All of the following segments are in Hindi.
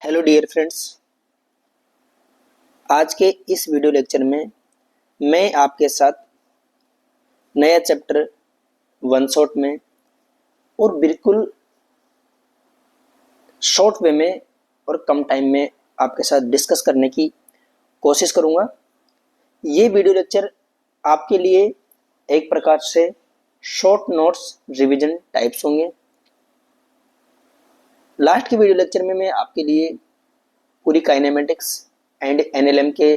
Hello dear friends. आज के इस वीडियो लेक्चर में मैं आपके साथ नया चैप्टर वन शॉट में और बिल्कुल शॉर्ट वे में और कम टाइम में आपके साथ डिस्कस करने की कोशिश करूंगा। ये वीडियो लेक्चर आपके लिए एक प्रकार से शॉर्ट नोट्स रिवीजन टाइप्स होंगे। लास्ट के वीडियो लेक्चर में मैं आपके लिए पूरी काइनेमेटिक्स एंड एनएलएम के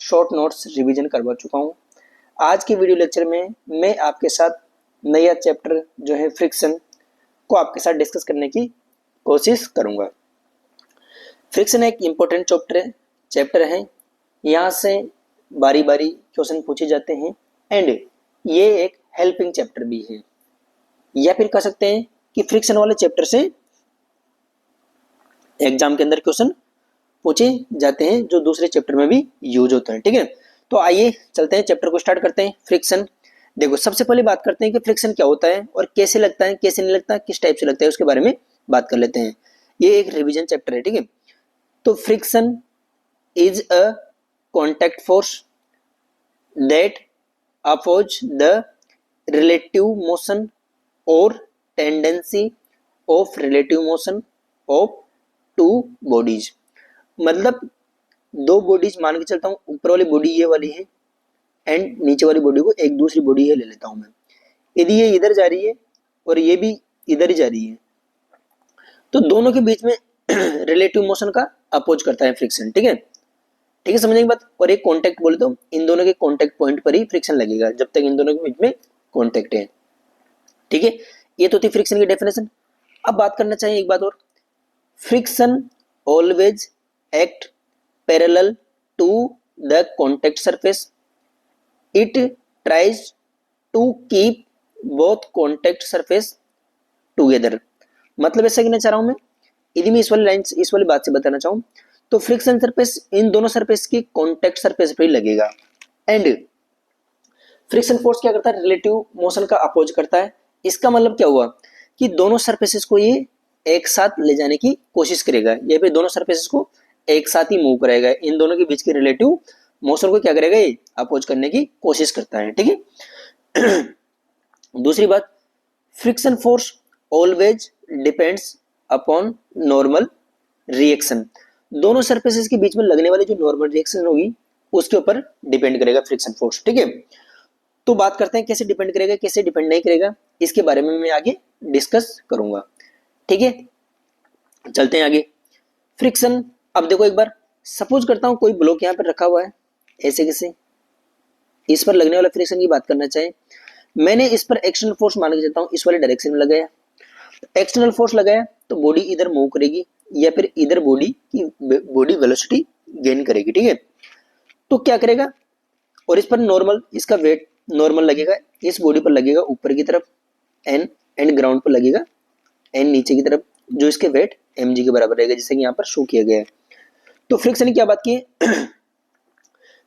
शॉर्ट नोट्स रिवीजन करवा चुका हूँ। आज के वीडियो लेक्चर में मैं आपके साथ नया चैप्टर जो है फ्रिक्शन को आपके साथ डिस्कस करने की कोशिश करूँगा। फ्रिक्शन एक इम्पोर्टेंट चैप्टर है। यहाँ से बारी बारी क्वेश्चन पूछे जाते हैं एंड ये एक हेल्पिंग चैप्टर भी है, या फिर कह सकते हैं कि फ्रिक्शन वाले चैप्टर से एग्जाम के अंदर क्वेश्चन पूछे जाते हैं जो दूसरे चैप्टर में भी यूज होते हैं। ठीक है, तो आइए चलते हैं, चैप्टर को स्टार्ट करते हैं। फ्रिक्शन, देखो सबसे पहले बात करते हैं कि फ्रिक्शन क्या होता है और कैसे लगता है, कैसे नहीं लगता, किस टाइप से लगता है, उसके बारे में बात कर लेते हैं। ये एक रिवीजन चैप्टर है। ठीक है, तो friction is a contact force that oppose the relative motion और tendency of relative motion of two bodies. मतलब दो बॉडीज मान के चलता हूँ, ऊपर वाली बॉडी ये वाली है एंड नीचे वाली बॉडी को एक दूसरी बॉडी है ले लेता हूँ मैं। यदि ये इधर जा रही है और ये भी इधर ही जा रही है तो दोनों के बीच में रिलेटिव मोशन का अपोज करता है फ्रिक्शन। ठीक है, ठीक है, समझने की बात। और एक कांटेक्ट बोले तो इन दोनों के कांटेक्ट पॉइंट पर ही फ्रिक्शन लगेगा जब तक इन दोनों के बीच में कांटेक्ट है। ठीक है, ये तो थी फ्रिक्शन की डेफिनेशन। अब बात करना चाहिए एक बात और, friction always act parallel to the contact surface. It tries to keep both contact surface together. मतलब ऐसा कहना चाह रहा हूं मैं, यदि मैं इस वाली बात से बताना चाहूं तो फ्रिक्शन सरफेस इन दोनों सरफेस की कॉन्टेक्ट सरफेस पे ही लगेगा एंड फ्रिक्शन फोर्स क्या करता है, रिलेटिव मोशन का अपोज करता है। इसका मतलब क्या हुआ कि दोनों सरफेसेस को ये एक साथ ले जाने की कोशिश करेगा, या फिर दोनों सरफेसेस को एक साथ ही मूव करेगा। इन दोनों के बीच के रिलेटिव मोशन को क्या करेगा, ये अपोज करने की कोशिश करता है। ठीक है, दूसरी बात, friction force always depends upon normal reaction. दोनों सरफेसेस के बीच में लगने वाली जो नॉर्मल रिएक्शन होगी उसके ऊपर डिपेंड करेगा फ्रिक्शन फोर्स। ठीक है, तो बात करते हैं कैसे डिपेंड करेगा, कैसे डिपेंड नहीं करेगा, इसके बारे में मैं आगे डिस्कस करूंगा। ठीक है, चलते हैं आगे। फ्रिक्शन, अब देखो एक बार सपोज करता हूं कोई ब्लॉक यहाँ पर रखा हुआ है ऐसे कैसे, इस पर लगने वाला फ्रिक्शन की बात करना चाहे, मैंने इस पर एक्सटर्नल फोर्स मान के चलता हूँ, इस वाले डायरेक्शन में लगाया, एक्सटर्नल फोर्स लगाया तो बॉडी इधर मूव करेगी या फिर इधर बॉडी वेलोसिटी गेन करेगी। ठीक है, तो क्या करेगा, और इस पर नॉर्मल, इसका वेट नॉर्मल लगेगा, इस बॉडी पर लगेगा ऊपर की तरफ एन एंड ग्राउंड पर लगेगा एन नीचे की तरफ, जो इसके वेट mg के बराबर रहेगा, जैसे कि यहाँ पर शो किया गया है। तो फ्रिक्शन की क्या बात की है,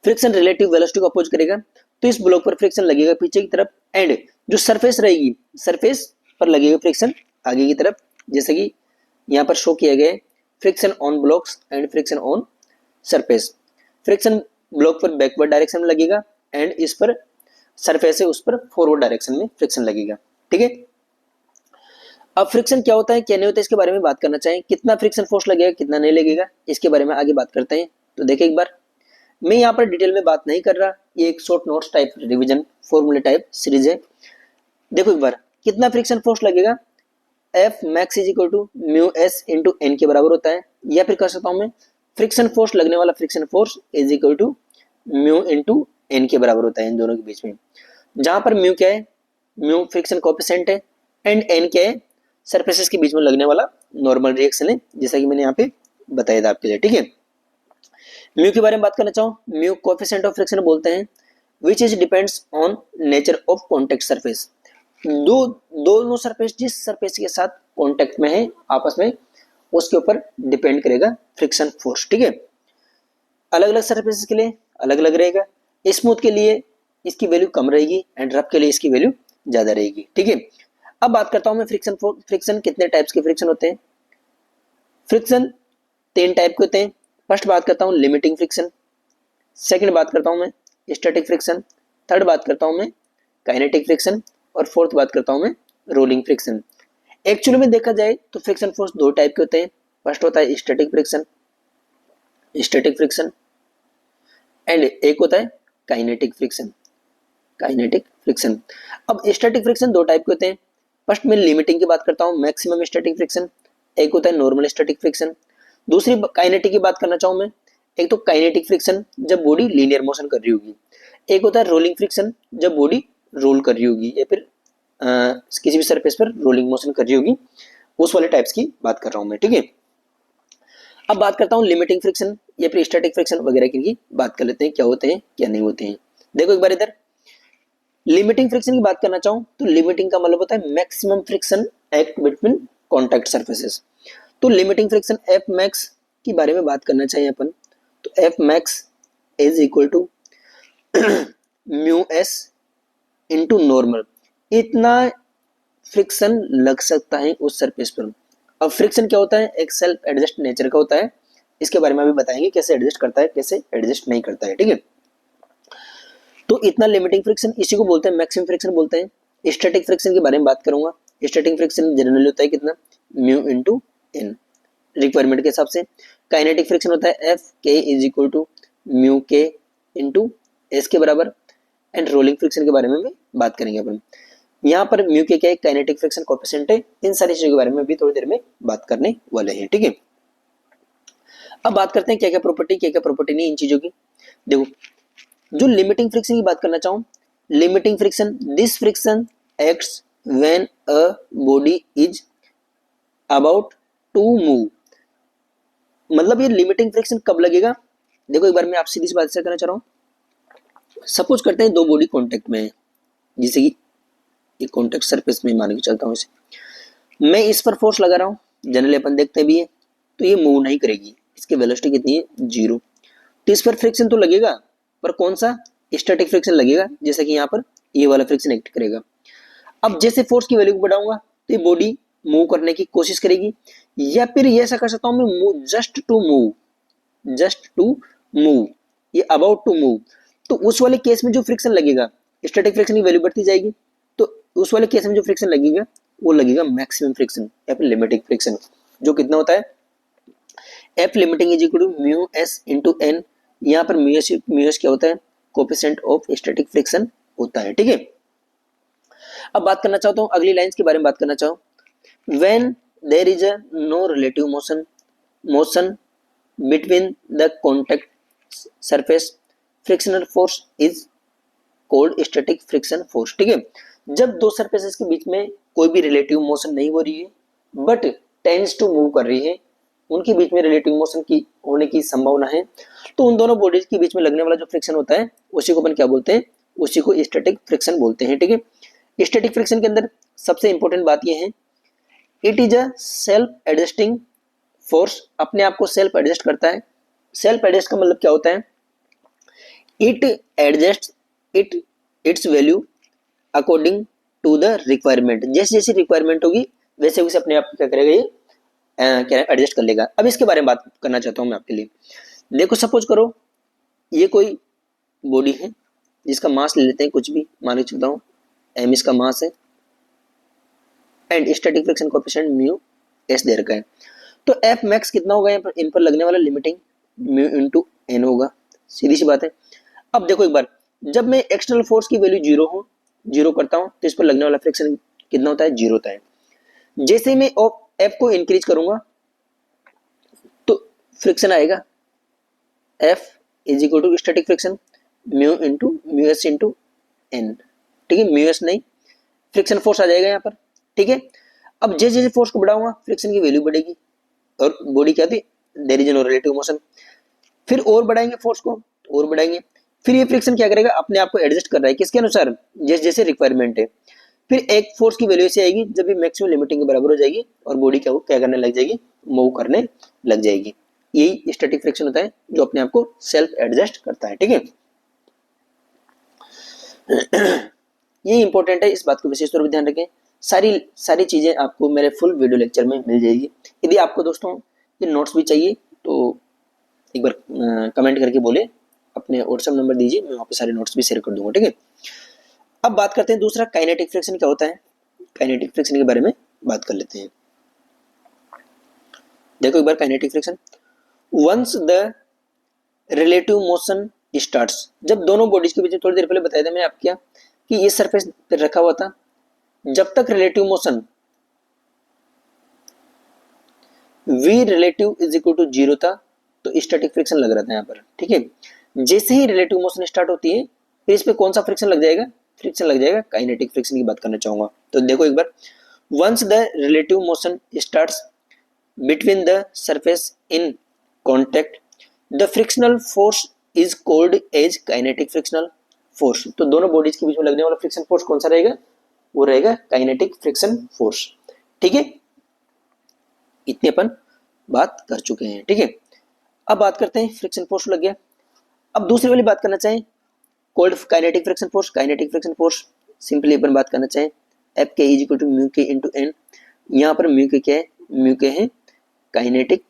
फ्रिक्शन रिलेटिव वेलोसिटी को अपोज करेगा, तो इस ब्लॉक पर फ्रिक्शन लगेगा पीछे की तरफ एंड जो सरफेस रहेगी, सरफेस पर लगेगा फ्रिक्शन आगे की तरफ, जैसे कि यहाँ पर शो किया गया है, friction on blocks and friction on surface. Friction block पर बैकवर्ड डायरेक्शन में लगेगा एंड इस पर सरफेस है उस पर फॉरवर्ड डायरेक्शन में फ्रिक्शन लगेगा। ठीक है, अब फ्रिक्शन क्या होता है क्या नहीं होता है इसके बारे में बात करना चाहें, कितना फ्रिक्शन फोर्स लगेगा कितना नहीं लगेगा इसके बारे में आगे बात करते हैं। तो देखिए एक बार, मैं यहाँ पर डिटेल में बात नहीं कर रहा, ये एक शॉर्ट नोट्स टाइप रिवीजन फॉर्मूले टाइप सीरीज है। देखो एक बार, कितना फ्रिक्शन फोर्स लगेगा, F max is equal to mu S into N के बराबर होता है, या फिर कह सकता हूँ मैं फ्रिक्शन फोर्स लगने वाला friction force is equal to mu into N के बराबर होता है इन दोनों के बीच में, जहां पर म्यू क्या है, म्यू फ्रिक्शन कोएफिशिएंट है एंड एन क्या है, सरफेसेस के बीच में लगने वाला नॉर्मल रिएक्शन है, जैसा कि मैंने यहाँ पे बताया था आपके लिए। ठीक है, म्यू के बारे में बात करना चाहूँ, म्यू कोएफिशिएंट ऑफ फ्रिक्शन बोलते हैं which is depends on nature of contact surface. दोनों सरफेस जिस सरफेस के साथ कॉन्टेक्ट में है आपस में, उसके ऊपर डिपेंड करेगा फ्रिक्शन फोर्स। ठीक है, अलग अलग सरफेसेस के लिए अलग अलग रहेगा, स्मूथ के लिए इसकी वैल्यू कम रहेगी एंड रफ के लिए इसकी वैल्यू ज्यादा रहेगी। ठीक है, अब बात करता हूं मैं फ्रिक्शन कितने टाइप्स के फ्रिक्शन होते हैं। फ्रिक्शन तीन टाइप के होते हैं। फर्स्ट बात करता हूँ लिमिटिंग फ्रिक्शन, सेकंड बात करता हूँ मैं स्टैटिक फ्रिक्शन, थर्ड बात करता हूँ मैं काइनेटिक फ्रिक्शन, और फोर्थ बात करता हूँ मैं रोलिंग फ्रिक्शन। एक्चुअली में देखा जाए तो फ्रिक्शन फोर्स दो टाइप के होते हैं। फर्स्ट होता है स्टैटिक फ्रिक्शन एंड एक होता है काइनेटिक फ्रिक्शन। अब स्टैटिक फ्रिक्शन दो टाइप के होते हैं। फर्स्ट में लिमिटिंग की बात करता हूँ, मैक्सिमम स्टैटिक फ्रिक्शन, एक होता है नॉर्मल स्टैटिक फ्रिक्शन। दूसरी काइनेटिक की बात करना चाहूँ मैं, एक तो काइनेटिक फ्रिक्शन जब बॉडी लीनियर मोशन कर रही होगी, एक होता है रोलिंग फ्रिक्शन जब बॉडी रोल कर रही होगी या फिर किसी भी सरफेस पर रोलिंग मोशन कर रही होगी, उस वाले टाइप्स की बात कर रहा हूँ मैं, ठीक है। अब बात करता हूँ लिमिटिंग फ्रिक्शन या फिर स्टैटिक फ्रिक्शन वगैरह की बात कर लेते हैं, क्या होते हैं क्या नहीं होते हैं। देखो एक बार इधर लिमिटिंग फ्रिक्शन की बात करना चाहूँ तो लिमिटिंग का मतलब होता है maximum friction act between contact surfaces. तो लिमिटिंग फ्रिक्शन एफ मैक्स के बारे में बात करना चाहिए अपन, तो F max is equal to mu S into normal, इतना फ्रिक्शन लग सकता है उस सरफेस पर। अब फ्रिक्शन क्या होता है, एक सेल्फ एडजस्ट नेचर का होता है, इसके बारे में अभी बताएंगे कैसे एडजस्ट करता है कैसे एडजस्ट नहीं करता है, ठीक है। तो इतना लिमिटिंग फ्रिक्शन, इसी को बोलते हैं मैक्सिमम फ्रिक्शन बोलते हैं। स्टैटिक फ्रिक्शन के बारे में बात करूंगा, स्टैटिक फ्रिक्शन जनरली होता है कितना, म्यू इंटू एन, रिक्वायरमेंट के हिसाब से। काइनेटिक फ्रिक्शन होता है F K is equal to mu K into S के बराबर। एंड रोलिंग फ्रिक्शन के बारे में भी बात करेंगे अपन। यहाँ पर म्यू के क्या है, काइनेटिक फ्रिक्शन कोएफिशिएंट है। इन सारी चीजों के बारे में भी थोड़ी देर में बात करने वाले हैं, ठीक है। अब बात करते हैं क्या क्या प्रॉपर्टी नहीं इन चीजों की। देखो जो लिमिटिंग फ्रिक्शन की बात करना चाहूँ, limiting friction, this friction acts when a body is about to move. मतलब ये लिमिटिंग फ्रिक्शन कब लगेगा, देखो एक बार मैं आपसे सीधी सी बात करना चाह रहा हूँ। सपोज करते हैं दो बॉडी कांटेक्ट में है, जैसे कि एक कांटेक्ट सरफेस में मान के चलता हूँ इसे, मैं इस पर फोर्स लगा रहा हूँ, जनरली अपन देखते भी है, तो ये मूव नहीं करेगी, इसकी वेलोसिटी कितनी है, 0। तो इस पर फ्रिक्शन तो लगेगा, पर कौन सा, स्टैटिक फ्रिक्शन लगेगा, जैसे कि यहाँ पर ये वाला फ्रिक्शन एक्ट करेगा। अब जैसे फोर्स की वैल्यू को बढ़ाऊंगा तो ये बॉडी मूव करने की कोशिश करेगी, या फिर ये ऐसा कर सकता हूं मैं जस्ट टू मूव, ये अबाउट टू मूव। तो उस वाले केस में जो फ्रिक्शन लगेगा, स्टैटिक फ्रिक्शन की वैल्यू बढ़ती जाएगी, तो उस वाले केस में जो फ्रिक्शन लगेगा वो लगेगा मैक्सिमम फ्रिक्शन या फिर लिमिटिंग फ्रिक्शन, जो कितना होता है, F limiting is equal to mu S into N. यहाँ पर म्यू एस क्या होता है, कोएफिशिएंट ऑफ स्टैटिक फ्रिक्शन होता है, ठीक है। अब बात करना चाहता हूँ अगली लाइंस के बारे में बात करना चाहूँ, when there is a no relative motion between the contact surface, frictional force is called static friction force, ठीक है। जब दो सरफेसेस के बीच में कोई भी रिलेटिव मोशन नहीं हो रही है बट टेंड्स टू मूव कर रही है, उनके बीच में रिलेटिव मोशन की होने की संभावना है, तो उन दोनों बॉडीज के बीच में लगने वाला जो फ्रिक्शन होता है उसी को अपन क्या बोलते हैं, उसी को स्टैटिक फ्रिक्शन बोलते हैं, ठीक है। स्टैटिक फ्रिक्शन के अंदर सबसे इंपॉर्टेंट बात यह है, it is a self adjusting force, अपने आप को सेल्फ एडजस्ट करता है। सेल्फ एडजस्ट का मतलब क्या होता है, it adjust its value according to the requirement, जैसे जैसी रिक्वायरमेंट होगी वैसे वैसे अपने आप क्या करेगा, ये क्या एडजस्ट कर लेगा। अब इसके बारे में बात करना चाहता हूँ मैं आपके लिए। देखो सपोज करो ये कोई बॉडी है जिसका मास ले लेते हैं, कुछ भी मान के चलता हूँ एम इसका मास है, and static friction coefficient mu S दे रखा है। तो एफ मैक्स कितना होगा, यहाँ पर इन पर लगने वाला लिमिटिंग म्यू इंटू एन होगा, सीधी सी बात है। अब देखो एक बार, जब मैं एक्सटर्नल फोर्स की वैल्यू जीरो करता हूँ तो इस पर लगने वाला फ्रिक्शन कितना होता है, 0 होता है। जैसे मैं एफ को इंक्रीज करूंगा तो फ्रिक्शन आएगा F is equal to static friction mu S into N, ठीक है। म्यू एस नहीं, फ्रिक्शन फोर्स आ जाएगा यहाँ पर, ठीक है। अब जैसे जैसे फोर्स को बढ़ाऊंगा फ्रिक्शन की वैल्यू बढ़ेगी, और बॉडी क्या थी, there is no relative motion. फिर और बढ़ाएंगे फोर्स को, और बढ़ाएंगे, फिर ये फ्रिक्शन क्या करेगा, अपने आप को एडजस्ट कर रहा है, किसके अनुसार, जैसे जैसे रिक्वायरमेंट है। फिर एक फोर्स की वैल्यू ऐसी आएगी जब ये मैक्सिमम लिमिटिंग के बराबर हो जाएगी और बॉडी क्या करने लग जाएगी, मूव करने लग जाएगी। यही स्टैटिक फ्रिक्शन होता है जो अपने आप को सेल्फ एडजस्ट करता है, ठीक है। ये इंपॉर्टेंट है, इस बात को विशेष तौर पर ध्यान रखें। सारी चीजें आपको मेरे फुल वीडियो लेक्चर में मिल जाएगी। यदि आपको दोस्तों ये नोट्स भी चाहिए तो तो एक बार कमेंट करके बोले, अपने व्हाट्सएप नंबर दीजिए, मैं वहाँ पे सारे नोट्स भी शेयर कर दूंगा, ठीक है। अब बात करते हैं दूसरा, काइनेटिक फ्रिक्शन क्या होता है। काइनेटिक फ्रिक्शन के बारे में बात कर लेते हैं। देखो एक बार kinetic friction, once the relative motion starts, जब दोनों बॉडीज के बीच में, थोड़ी देर पहले बताया था मैंने आपको क्या कि ये सरफेस पर रखा हुआ था, जब तक relative motion v relative is equal to 0 था तो स्टैटिक फ्रिक्शन लग रहा था यहाँ पर, ठीक है। जैसे ही रिलेटिव मोशन स्टार्ट होती है फिर इस पे कौन सा फ्रिक्शन लग जाएगा, फ्रिक्शन लग जाएगा काइनेटिक फ्रिक्शन की बात करना चाहूंगा। तो देखो एक बार, once the relative motion starts between the surface in contact the frictional force is called as kinetic frictional force. तो दोनों बॉडीज के बीच में लगने वाला फ्रिक्शन फोर्स कौन सा रहेगा, वो रहेगा काइनेटिक फ्रिक्शन फोर्स, ठीक है। इतने अपन बात कर चुके हैं, ठीक है। अब बात करते हैं फ्रिक्शन फोर्स लग गया। अब दूसरी वाली बात करना चाहें, called kinetic friction force. Kinetic friction force simply अपन बात करना चाहें, F K is equal to mu K into N. यहाँ पर म्यू के क्या है, म्यू के है काइनेटिक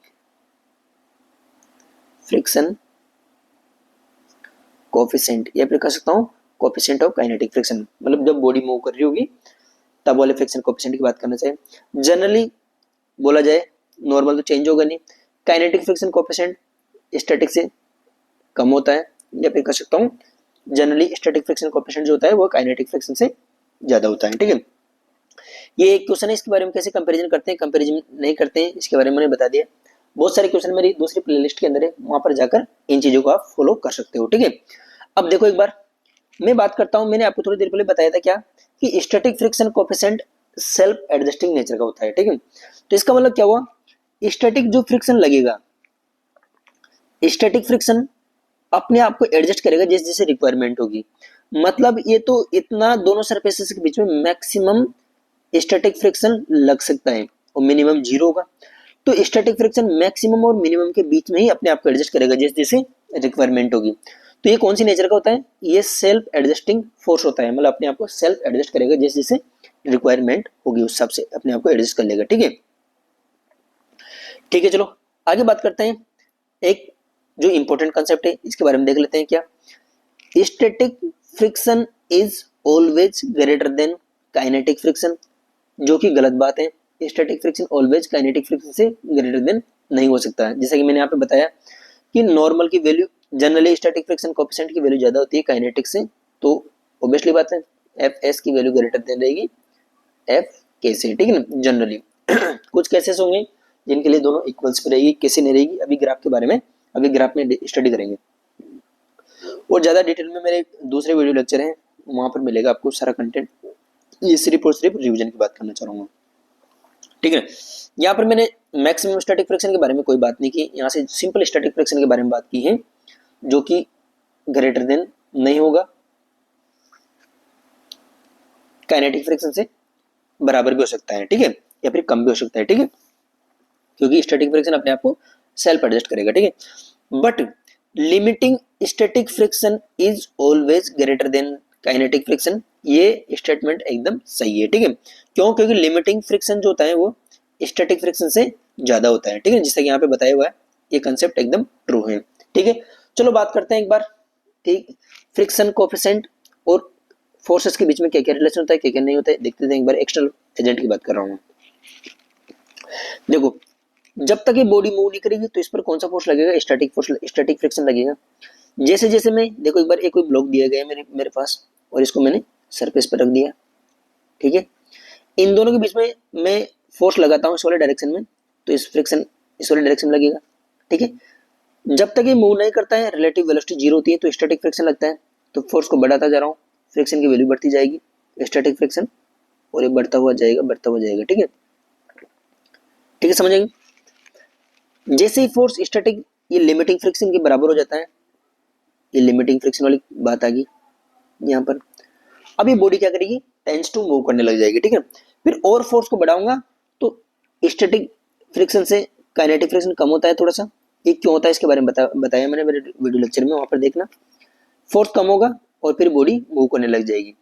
फ्रिक्शन कोफिशिएंट, या फिर कह सकता हूँ कोफिशिएंट ऑफ काइनेटिक फ्रिक्शन, मतलब जब बॉडी मूव कर रही होगी तब वाले फ्रिक्शन कोफिशिएंट की बात करना चाहिए। जनरली बोला जाए, नॉर्मल तो चेंज होगा नहीं, काइनेटिक फ्रिक्शन कोफिशिएंट स्टैटिक से कम होता है, या फिर कह सकता हूँ जनरली स्टैटिक फ्रिक्शन कोफिशिएंट जो होता है वो काइनेटिक फ्रिक्शन से ज्यादा होता है, ठीक है। ये एक क्वेश्चन है, इसके बारे में कैसे कंपैरिजन करते हैं, कंपैरिजन नहीं करते हैं, इसके बारे में मैंने बता दिया। बहुत सारे क्वेश्चन मेरी दूसरी प्लेलिस्ट के अंदर है, वहां पर जाकर इन चीजों को आप फॉलो कर सकते हो, ठीक है। अब देखो एक बार मैं बात करता हूं, मैंने आपको थोड़ी देर पहले बताया था क्या कि static friction coefficient self adjusting nature का होता है, ठीक है। तो इसका मतलब क्या हुआ, स्टैटिक जो फ्रिक्शन लगेगा, स्टैटिक फ्रिक्शन अपने आप को एडजस्ट करेगा जैसे जैसे रिक्वायरमेंट होगी। मतलब ये तो इतना दोनों सरफेसेस के बीच में मैक्सिमम स्टैटिक फ्रिक्शन लग सकता है और मिनिमम 0 होगा। तो स्टैटिक फ्रिक्शन मैक्सिमम और मिनिमम के बीच में ही अपने आप को एडजस्ट करेगा जैसे जैसे रिक्वायरमेंट होगी। तो ये कौन सी नेचर का होता है, ये सेल्फ एडजस्टिंग फोर्स होता है, मतलब अपने आप को सेल्फ एडजस्ट करेगा जैसे जैसे रिक्वायरमेंट होगी उस हिसाब से अपने आप को एडजस्ट कर लेगा, ठीक है। ठीक है, चलो आगे बात करते हैं। एक जो इंपॉर्टेंट कंसेप्ट है इसके बारे में देख लेते हैं क्या, static friction is always greater than kinetic friction, जो कि गलत बात है। Static friction always kinetic friction से ग्रेटर देन नहीं हो सकता है। जैसा कि मैंने यहाँ पे बताया कि नॉर्मल की value, generally static friction coefficient की वैल्यू ज्यादा होती है काइनेटिक से, तो ऑब्वियसली बात है एफ एस की वैल्यू ग्रेटर देन रहेगी एफ के से, ठीक है ना। जनरली कुछ केसेस होंगे जिनके लिए दोनों इक्वल्स पे रहेगी, कैसे नहीं रहेगी, अभी ग्राफ के बारे में अभी ग्राफ में स्टडी करेंगे और ज्यादा डिटेल में मेरे दूसरे वीडियो लेक्चर हैं, वहां पर मिलेगा आपको सारा कंटेंट। ये सिर्फ और सिर्फ रिवीजन की बात करना चाह रहा हूँ, ठीक है। यहाँ पर मैंने मैक्सिमम स्टैटिक फ्रिक्शन के बारे में कोई बात नहीं की, यहाँ से सिंपल स्टैटिक फ्रिक्शन के बारे में बात की है जो कि ग्रेटर देन नहीं होगा, काइनेटिक फ्रिक्शन से बराबर भी हो सकता है, ठीक है, या फिर कम भी हो सकता है, ठीक है, क्योंकि स्टैटिक फ्रिक्शन अपने आप को सेल्फ एडजस्ट करेगा, ठीक है। But limiting static friction is always greater than kinetic friction, ये स्टेटमेंट एकदम सही है, ठीक है। क्यों, क्योंकि लिमिटिंग फ्रिक्शन जो होता है वो स्टैटिक फ्रिक्शन से ज्यादा होता है, ठीक है, जैसा कि यहाँ पे बताया हुआ है, ये कंसेप्ट एकदम ट्रू है, ठीक है। चलो बात करते हैं एक बार, ठीक, फ्रिक्शन कोएफिशिएंट और फोर्सेस के बीच में क्या क्या रिलेशन होता है, क्या क्या नहीं होता है, देखते हैं एक बार। एक्सटर्नल एजेंट की बात कर रहा हूँ। देखो जब तक ये बॉडी मूव नहीं करेगी तो इस पर कौन सा फोर्स लगेगा, स्टैटिक फोर्स, स्टैटिक फ्रिक्शन लगेगा। जैसे जैसे मैं, देखो एक बार एक कोई ब्लॉक दिया गया है मेरे पास और इसको मैंने सरफेस पर रख दिया, ठीक है, इन दोनों के बीच में मैं फोर्स लगाता हूँ इस वाले डायरेक्शन में, तो इस फ्रिक्शन इस वाले डायरेक्शन में लगेगा, ठीक है। जब तक ये मूव नहीं करता है, रिलेटिव वेलोसिटी 0 होती है, तो स्टैटिक फ्रिक्शन लगता है, तो फोर्स को बढ़ाता जा रहा हूँ, फ्रिक्शन की वैल्यू बढ़ती जाएगी, स्टैटिक फ्रिक्शन, और ये बढ़ता हुआ जाएगा, ठीक है, ठीक है, समझेंगे। जैसे ही फोर्स स्टैटिक ये लिमिटिंग फ्रिक्शन के बराबर हो जाता है, ये लिमिटिंग फ्रिक्शन वाली बात आ गई यहाँ पर। अब ये बॉडी क्या करेगी, टेंस टू मूव करने लग जाएगी, ठीक है। फिर और फोर्स को बढ़ाऊंगा तो स्टैटिक फ्रिक्शन से काइनेटिक फ्रिक्शन कम होता है थोड़ा सा। ये क्यों होता है इसके बारे में बताया मैंने मेरे वीडियो लेक्चर में, वहां पर देखना। फोर्स कम होगा और फिर बॉडी मूव करने लग जाएगी।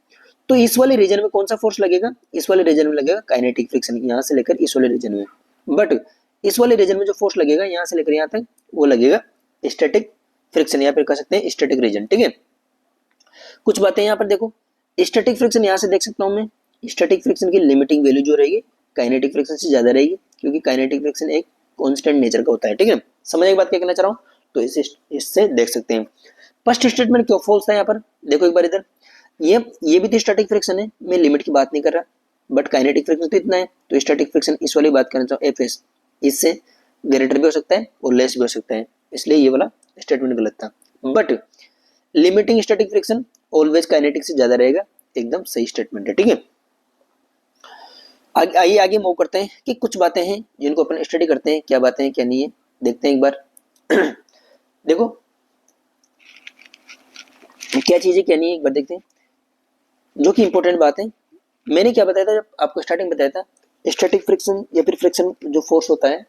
तो इस वाले रीजन में कौन सा फोर्स लगेगा, इस वाले रीजन में लगेगा काइनेटिक फ्रिक्शन, यहाँ से लेकर इस वाले रीजन में। बट इस वाले रीजन में जो फोर्स लगेगा यहाँ से लेकर यहाँ तक, वो लगेगा स्टैटिक फ्रिक्शन, या फिर कह सकते हैं स्टैटिक रीजन। ठीक है, कुछ बातें यहाँ पर देखो, स्टैटिक फ्रिक्शन यहाँ से देख सकता हूँ मैं, स्टैटिक फ्रिक्शन की लिमिटिंग वैल्यू जो रहेगी काइनेटिक फ्रिक्शन से ज्यादा रहेगी, क्योंकि काइनेटिक फ्रिक्शन एक कांस्टेंट नेचर का होता है। ठीक है, समझ एक बात क्या कहना चाह रहा हूँ, तो इससे देख सकते हैं। फर्स्ट स्टेटमेंट क्यों फॉल्स था यहाँ पर, देखो एक बार इधर, ये भी तो स्टैटिक फ्रिक्शन है, मैं लिमिट की बात नहीं कर रहा, बट काइनेटिक फ्रिक्शन तो इतना है, तो स्टैटिक फ्रिक्शन इस वाली बात करना चाहूँ, एफ एस, इससे ग्रेटर भी हो सकता है और लेस भी हो सकता है, इसलिए ये वाला स्टेटमेंट गलत था। But limiting static friction always kinetic से ज्यादा रहेगा, एकदम सही स्टेटमेंट है। ठीक है, आइए आगे मूव करते हैं कि कुछ बातें हैं जिनको अपन स्टडी करते हैं, क्या बातें हैं क्या नहीं है, देखते हैं एक बार। देखो क्या चीजें क्या नहीं है, एक बार देखते हैं, जो कि इंपॉर्टेंट बात है। मैंने क्या बताया था, जब आपको स्टार्टिंग बताया था, स्टैटिक फ्रिक्शन या फिर फ्रिक्शन जो फोर्स होता है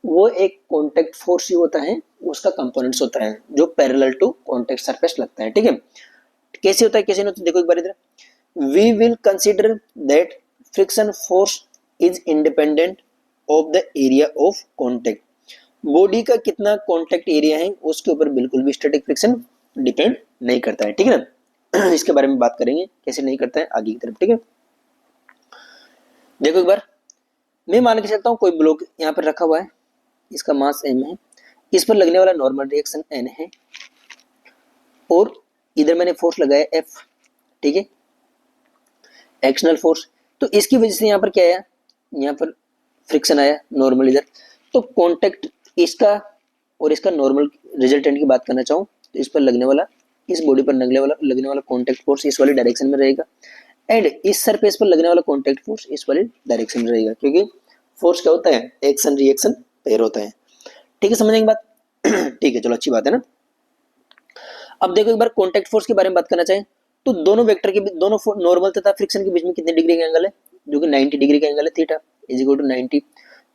वो एक कॉन्टेक्ट फोर्स ही होता है, उसका कंपोनेंट्स होता है जो पैरेलल टू कॉन्टेक्ट सरफेस लगता है। ठीक है, कैसे होता है कैसे नहीं होता, देखो एक बार इधर, we will consider that friction force is independent of the area of contact. Body का कितना कॉन्टेक्ट एरिया है उसके ऊपर बिल्कुल भी स्टैटिक फ्रिक्शन डिपेंड नहीं करता है। ठीक है ना, इसके बारे में बात करेंगे कैसे नहीं करता है आगे की तरफ। ठीक है, देखो एक बार, मैं मान के चलता हूँ कोई ब्लॉक यहाँ पर रखा हुआ है, इसका मास m है, इस पर लगने वाला नॉर्मल रिएक्शन n है, और इधर मैंने फोर्स लगाया F। ठीक है, एक्शनल फोर्स, तो इसकी वजह से यहाँ पर क्या आया, यहाँ पर फ्रिक्शन आया नॉर्मल इधर, तो कॉन्टेक्ट इसका और इसका नॉर्मल रिजल्टेंट की बात करना चाहूँ तो इस पर लगने वाला, इस बॉडी पर लगने वाला कॉन्टेक्ट फोर्स इस वाली डायरेक्शन में रहेगा, एंड इस सरफेस पर लगने वाला कॉन्टेक्ट फोर्स इस वाली डायरेक्शन में रहेगा, क्योंकि फोर्स क्या होता है, एक्शन रिएक्शन पेयर होता है। ठीक है, समझने की बात। ठीक है, चलो अच्छी बात है ना। अब देखो एक बार कॉन्टेक्ट फोर्स के बारे में बात करना चाहें तो दोनों वेक्टर के दोनों नॉर्मल तथा फ्रिक्शन के बीच में कितने डिग्री का एंगल है, जो कि 90 डिग्री का एंगल है, थीटा इज इक्वल टू 90।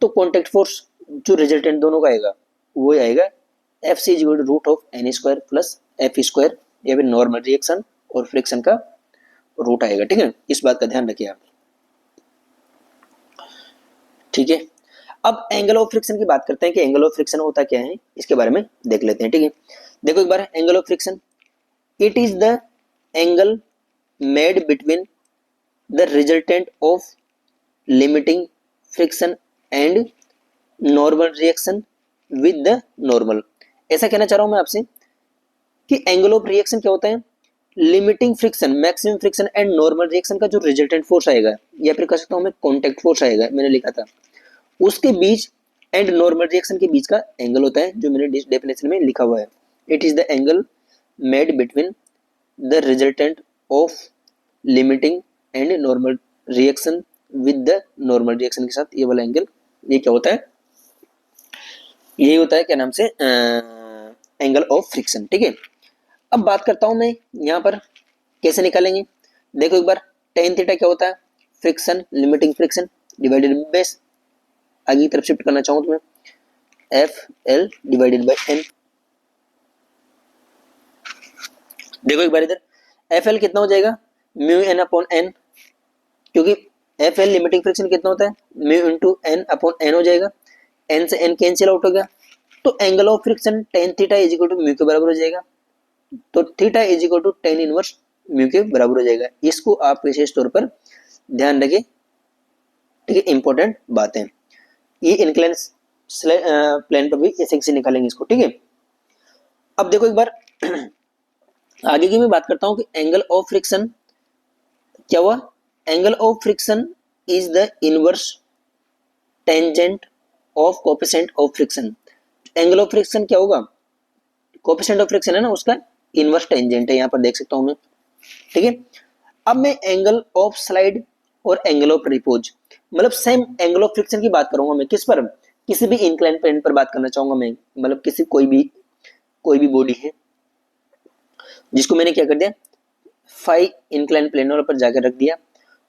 तो कॉन्टेक्ट फोर्स जो रिजल्टेंट दोनों का आएगा वो आएगा F C is equal to root of N square plus F square, या फिर नॉर्मल रिएक्शन और फ्रिक्शन का रूट आएगा। ठीक है, इस बात का ध्यान रखिए आप। ठीक है, अब एंगल ऑफ फ्रिक्शन की बात करते हैं कि एंगल ऑफ फ्रिक्शन होता क्या है, इसके बारे में देख लेते हैं। ठीक है, देखो एक बार, angle of friction, it is the angle made between the resultant of limiting friction and normal reaction with the normal. ऐसा कहना चाह रहा हूं मैं आपसे कि एंगल ऑफ रिएक्शन क्या होता है, limiting friction, maximum friction and normal reaction का जो रिजल्टेंट फोर्स आएगा, या फिर कह सकता हूं मैं कॉन्टेक्ट फोर्स आएगा, मैंने लिखा था, उसके बीच एंड नॉर्मल रिएक्शन के बीच का एंगल होता है, जो मैंने डेफिनेशन में लिखा हुआ है। It is the angle made between the resultant of limiting and normal reaction with the normal reaction के साथ, ये वाला एंगल, ये क्या होता है, यही होता है क्या नाम से, एंगल ऑफ फ्रिक्शन। ठीक है, अब बात करता हूं मैं यहाँ पर कैसे निकालेंगे, देखो एक बार, टेन थीटा क्या होता है, friction, limiting friction divided by base, आगे की तरफ शिफ्ट करना चाहूँ तो मैं F L divided by N. देखो एक बार इधर, एफ एल कितना हो जाएगा, म्यू एन अपॉन एन, क्योंकि एफ एल लिमिटिंग फ्रिक्शन कितना होता है, mu into N upon N हो जाएगा, एन से एन कैंसिल आउट हो गया, तो angle of friction tan theta is equal to mu के बराबर हो जाएगा, तो theta is equal to tan inverse mu के बराबर हो जाएगा। इसको आप विशेष तौर पर ध्यान रखें। ठीक है, इंपॉर्टेंट बात है ये, इंक्लाइन प्लेन पर भी ऐसे निकालेंगे इसको। ठीक है, अब देखो एक बार आगे की मैं बात करता हूं कि एंगल ऑफ फ्रिक्शन क्या हुआ, angle of friction is the inverse tangent of coefficient of friction. Angle of friction क्या होगा, कोएफिशिएंट ऑफ फ्रिक्शन है ना, उसका इनवर्स टेंजेंट है, यहाँ पर देख सकता हूं मैं। ठीक है, अब मैं एंगल ऑफ स्लाइड और एंगल ऑफ रिपोज, मतलब सेम एंगल ऑफ फ्रिक्शन की बात करूंगा मैं, किस पर, किसी भी इंक्लाइन प्लेन पर बात करना चाहूंगा मैं, मतलब किसी कोई भी बॉडी है जिसको मैंने क्या कर दिया, फाई इंक्लाइन प्लेन पर जाकर रख दिया,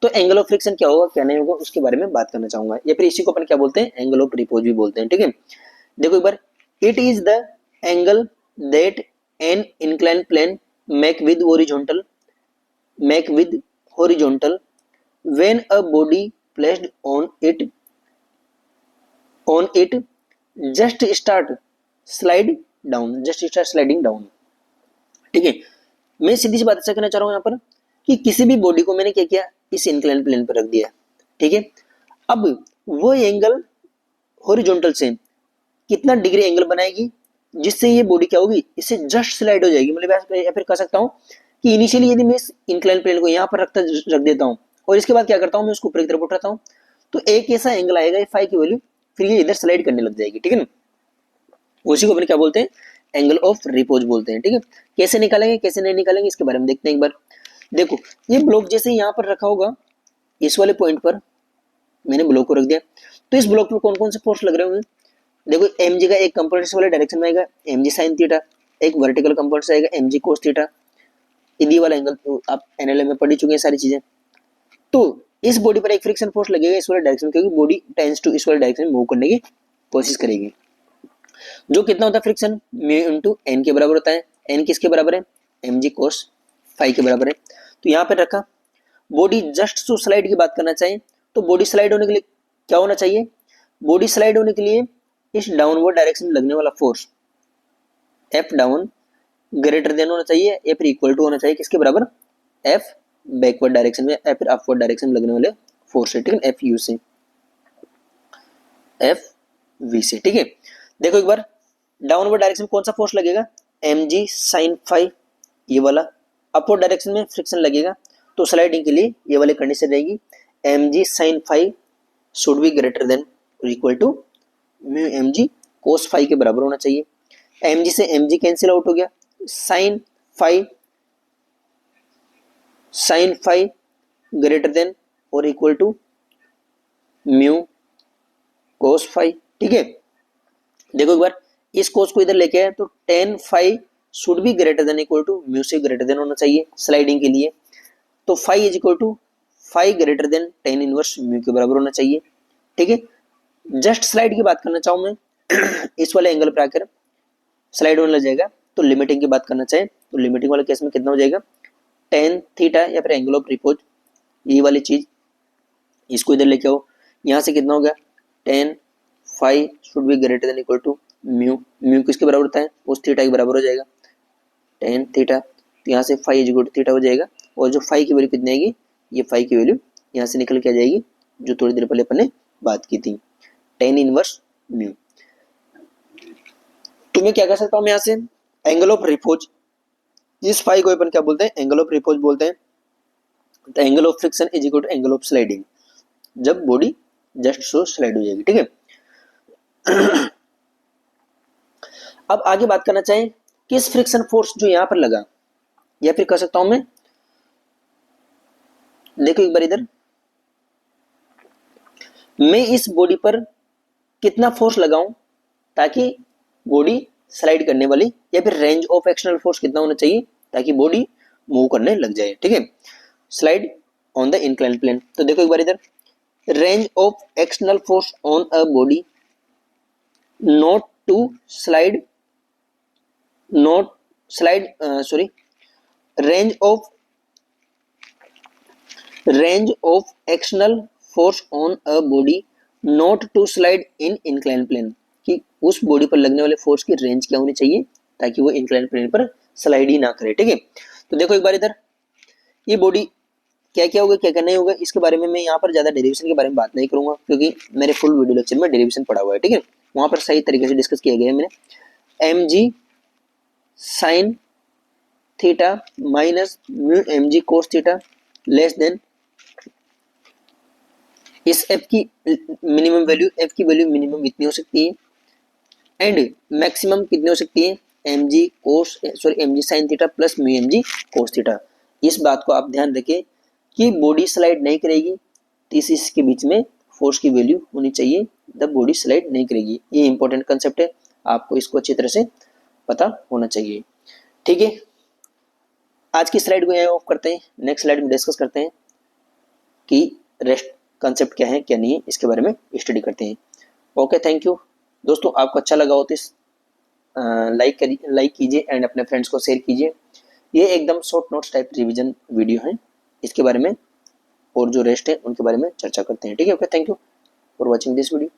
तो एंगल ऑफ फ्रिक्शन क्या होगा क्या नहीं होगा उसके बारे में बात करना चाहूंगा, या फिर इसी को अपन क्या बोलते हैं, एंगल ऑफ रिपोज भी बोलते हैं। ठीक है, देखो एक बार, it is the angle that an incline plane make with horizontal when a body placed on it just start slide down, just start sliding down. ठीक है, मैं सीधी सी बात ऐसा कहना चाह रहा हूँ यहाँ पर कि किसी भी बॉडी को मैंने क्या किया, इस इंक्लाइन प्लेन पर रख दिया। ठीक है, अब वो एंगल हॉरिजॉन्टल से कितना डिग्री एंगल बनाएगी जिससे ये बॉडी क्या होगी, इससे जस्ट स्लाइड हो जाएगी। मतलब या फिर कह सकता हूँ कि इनिशियली यदि मैं इस इंक्लाइन प्लेन को यहाँ पर रख देता हूँ और इसके बाद क्या करता हूँ, मैं उसको ऊपर की तरफ उठाता हूँ, तो एक ऐसा एंगल आएगा फाई की वैल्यू, फिर ये इधर स्लाइड करने लग जाएगी। ठीक है ना, उसी को अपन क्या बोलते हैं, एंगल ऑफ रिपोज बोलते हैं। ठीक है, कैसे निकालेंगे कैसे नहीं निकालेंगे इसके बारे में देखते हैं एक बार। देखो, ये ब्लॉक जैसे यहाँ पर रखा होगा, इस वाले पॉइंट पर मैंने ब्लॉक को रख दिया, तो इस ब्लॉक पर कौन कौन से फोर्स लग रहे होंगे। देखो, एम जी का एक कंपोनेंट वाले डायरेक्शन में आएगा एम जी साइन थीटा, एक वर्टिकल कंपोनेंट आएगा एम जी कोस थीटा। ये वाला एंगल तो आप एनएलएम में पढ़ी चुके हैं सारी चीजें। तो इस बॉडी पर एक फ्रिक्शन फोर्स लगेगा इस वाले डायरेक्शन में, क्योंकि बॉडी टेंड्स टू इस वाले डायरेक्शन में मूव करने की कोशिश करेगी। जो कितना होता है फ्रिक्शन, म्यू इंटू एन के बराबर होता है। एन किसके बराबर है, एम जी कोस फाई के बराबर है। तो यहाँ पे रखा, बॉडी जस्ट टू स्लाइड की बात करना चाहिए, तो बॉडी स्लाइड होने के लिए क्या होना चाहिए, बॉडी स्लाइड होने के लिए इस डाउनवर्ड डायरेक्शन में लगने वाला force F down greater than होना चाहिए या फिर इक्वल टू होना चाहिए किसके बराबर, एफ बैकवर्ड डायरेक्शन में या फिर अपवर्ड डायरेक्शन में लगने वाले फोर्स है। ठीक है, एफ यू से एफ वी से। ठीक है, देखो एक बार, डाउनवर्ड डायरेक्शन में कौन सा फोर्स लगेगा, एम जी साइन फाइव, ये वाला। अपवर्ड डायरेक्शन में फ्रिक्शन लगेगा, तो स्लाइडिंग के लिए ये वाली कंडीशन रहेगी, M G sine five should be greater than equal to mu M G cos five के बराबर होना चाहिए। एम जी से एम जी कैंसिल आउट हो गया, साइन फाइव ग्रेटर देन और equal to mu cos five. ठीक है, देखो एक बार, इस कोस को इधर लेके आए तो tan five should be greater than equal to mu से ग्रेटर देन होना चाहिए स्लाइडिंग के लिए। तो five is equal to five greater than tan inverse mu के बराबर होना चाहिए। ठीक है, जस्ट स्लाइड की बात करना चाहूँ मैं इस वाले एंगल पर आकर स्लाइड होने लग जाएगा, तो लिमिटिंग की बात करना चाहे तो लिमिटिंग वाले केस में कितना हो जाएगा, टेन थीटा या फिर एंगल ऑफ रिपोज, ये वाली चीज इसको इधर लेके आओ, यहाँ से कितना हो गया, tan five should be greater than equal to mu. Mu किसके बराबर होता है, उस थीटा के बराबर हो जाएगा टेन थीटा। तो यहाँ से five is equal to theta हो जाएगा, और जो फाइव की वैल्यू कितनी आएगी, ये फाइव की वैल्यू यहाँ से निकल के आ जाएगी जो थोड़ी देर पहले अपन ने बात की थी, टेन इनवर्स म्यू। तो मैं क्या कर सकता हूँ यहाँ से, एंगल ऑफ रिपोज, इस फाइव को अपन क्या बोलते हैं, एंगल ऑफ रिपोज बोलते हैं। तो angle of friction is equal to angle of sliding, जब बॉडी जस्ट सो स्लाइड हो जाएगी। ठीक है, अब आगे बात करना चाहें किस फ्रिक्शन फोर्स जो यहां पर लगा, या फिर कह सकता हूं मैं, देखो एक बार इधर, मैं इस बॉडी पर कितना फोर्स लगाऊं ताकि बॉडी स्लाइड करने वाली, या फिर रेंज ऑफ एक्सटर्नल फोर्स कितना होना चाहिए ताकि बॉडी मूव करने लग जाए। ठीक है, slide on the incline plane. तो देखो एक बार इधर, range of external force on a body not to slide range of external force on a body not to slide in inclined plane, कि उस बॉडी पर लगने वाले फोर्स की रेंज क्या होनी चाहिए ताकि वो इंक्लाइन प्लेन पर स्लाइड ही ना करे। ठीक है, तो देखो एक बार इधर, ये बॉडी क्या क्या होगा क्या क्या नहीं होगा इसके बारे में मैं यहाँ पर ज्यादा डेरिवेशन के बारे में बात नहीं करूंगा, क्योंकि मेरे फुल वीडियो लेक्चर में डेरिवेशन पड़ा हुआ है। ठीक है, वहां पर सही तरीके से डिस्कस किया गया है मैंने। M G sine theta minus mu M G cos theta less than, इस एफ की मिनिमम वैल्यू, एफ की वैल्यू मिनिमम इतनी हो सकती है एंड मैक्सिमम कितनी हो सकती है, M G sine theta plus mu M G cos theta. इस बात को आप ध्यान रखें कि बॉडी स्लाइड नहीं करेगी तो इसके बीच में फोर्स की वैल्यू होनी चाहिए, जब बॉडी स्लाइड नहीं करेगी। ये इंपॉर्टेंट कंसेप्ट है, आपको इसको अच्छी तरह से पता होना चाहिए। ठीक है, आज की स्लाइड को यहाँ ऑफ करते हैं, नेक्स्ट स्लाइड में डिस्कस करते हैं कि रेस्ट कंसेप्ट क्या है क्या नहीं है, इसके बारे में स्टडी करते हैं। ओके, थैंक यू दोस्तों, आपको अच्छा लगा हो तो इस लाइक कीजिए एंड अपने फ्रेंड्स को शेयर कीजिए। ये एकदम short notes type revision video है, इसके बारे में और जो रेस्ट है उनके बारे में चर्चा करते हैं। ठीक है, okay, thank you for watching this video.